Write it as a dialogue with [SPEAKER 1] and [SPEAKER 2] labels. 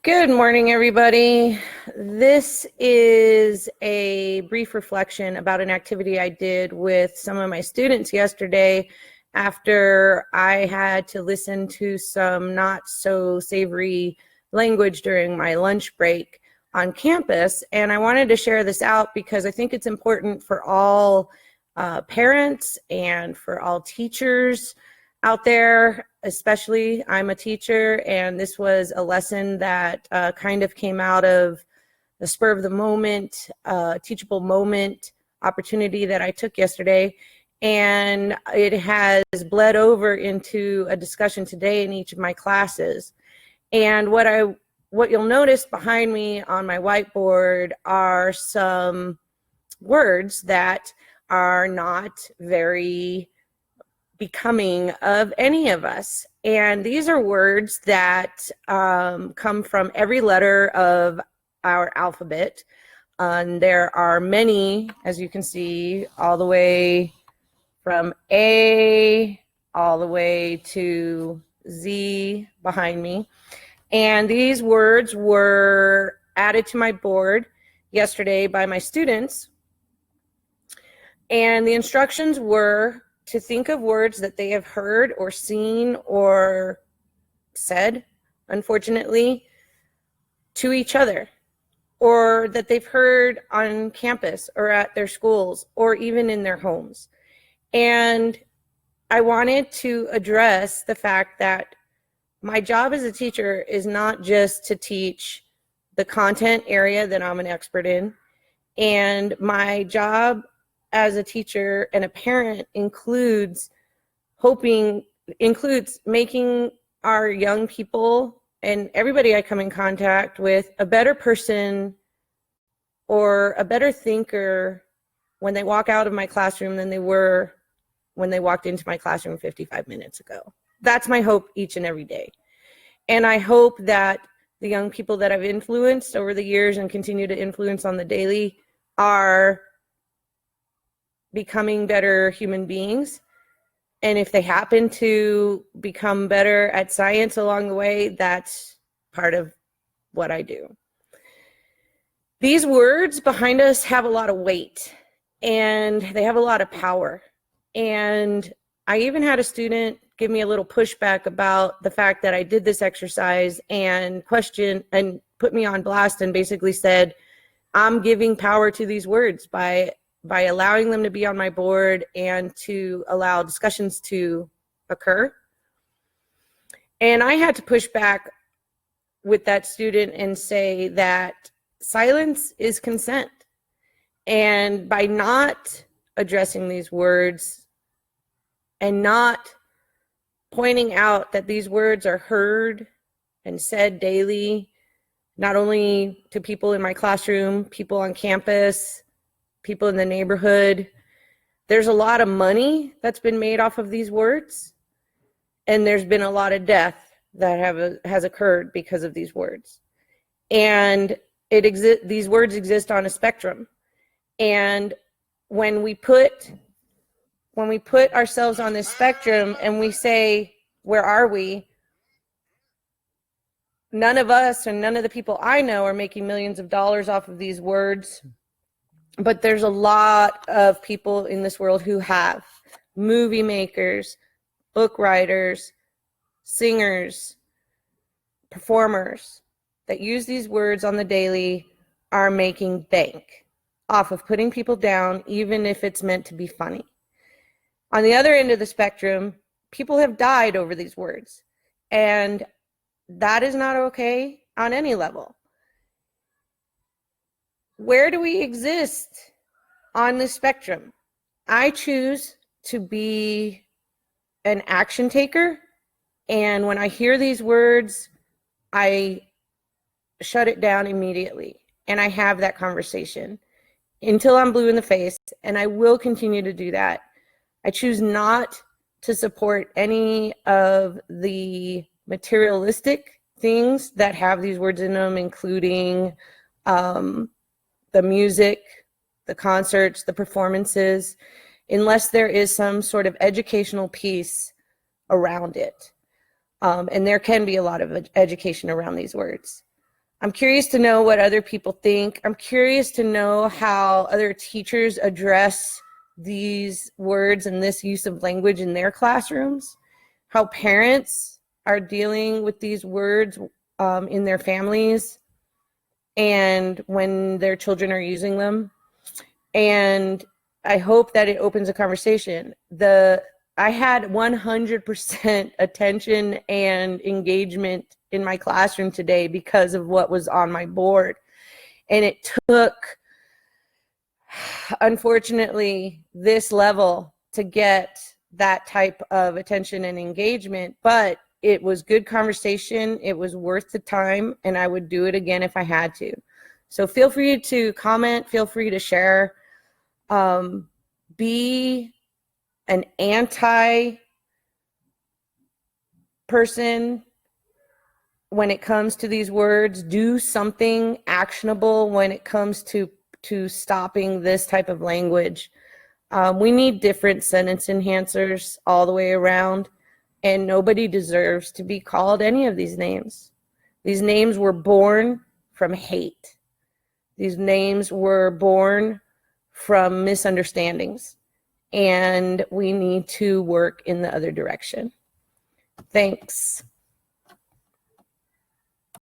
[SPEAKER 1] Good morning, everybody. This is a brief reflection about an activity I did with some of my students yesterday after I had to listen to some not so savory language during my lunch break on campus. And I wanted to share this out because I think it's important for all parents and for all teachers out there. Especially, I'm a teacher, and this was a lesson that kind of came out of the spur of the moment, teachable moment opportunity that I took yesterday. And it has bled over into a discussion today in each of my classes. And what you'll notice behind me on my whiteboard are some words that are not very becoming of any of us. And these are words that come from every letter of our alphabet. And there are many, as you can see, all the way from A all the way to Z behind me. And these words were added to my board yesterday by my students. And the instructions were to think of words that they have heard or seen or said, unfortunately, to each other, or that they've heard on campus or at their schools or even in their homes. And I wanted to address the fact that my job as a teacher is not just to teach the content area that I'm an expert in, and my job as a teacher and a parent includes making our young people and everybody I come in contact with a better person or a better thinker when they walk out of my classroom than they were when they walked into my classroom 55 minutes ago. That's my hope each and every day. And I hope that the young people that I've influenced over the years and continue to influence on the daily are becoming better human beings. And if they happen to become better at science along the way, that's part of what I do. These words behind us have a lot of weight and they have a lot of power. And I even had a student give me a little pushback about the fact that I did this exercise and put me on blast and basically said, I'm giving power to these words by allowing them to be on my board and to allow discussions to occur. And I had to push back with that student and say that silence is consent. And by not addressing these words and not pointing out that these words are heard and said daily, not only to people in my classroom, people on campus, people in the neighborhood. There's a lot of money that's been made off of these words, and there's been a lot of death that has occurred because of these words. And these words exist on a spectrum. And when we put ourselves on this spectrum and we say, where are we? None of us and none of the people I know are making millions of dollars off of these words. But there's a lot of people in this world who have. Movie makers, book writers, singers, performers that use these words on the daily are making bank off of putting people down, even if it's meant to be funny. On the other end of the spectrum, people have died over these words, and that is not okay on any level. Where do we exist on this spectrum? I choose to be an action taker, and when I hear these words, I shut it down immediately, and I have that conversation until I'm blue in the face, and I will continue to do that. I choose not to support any of the materialistic things that have these words in them, including the music, the concerts, the performances, unless there is some sort of educational piece around it. And there can be a lot of education around these words. I'm curious to know what other people think. I'm curious to know how other teachers address these words and this use of language in their classrooms, how parents are dealing with these words in their families and when their children are using them. And I hope that it opens a conversation. I had 100% attention and engagement in my classroom today because of what was on my board. And it took, unfortunately, this level to get that type of attention and engagement, but it was good conversation. It was worth the time, and I would do it again if I had to. So feel free to comment, feel free to share. Be an anti person when it comes to these words. Do something actionable when it comes to stopping this type of language. We need different sentence enhancers all the way around, and nobody deserves to be called any of these names. These names were born from hate. These names were born from misunderstandings, and we need to work in the other direction. Thanks.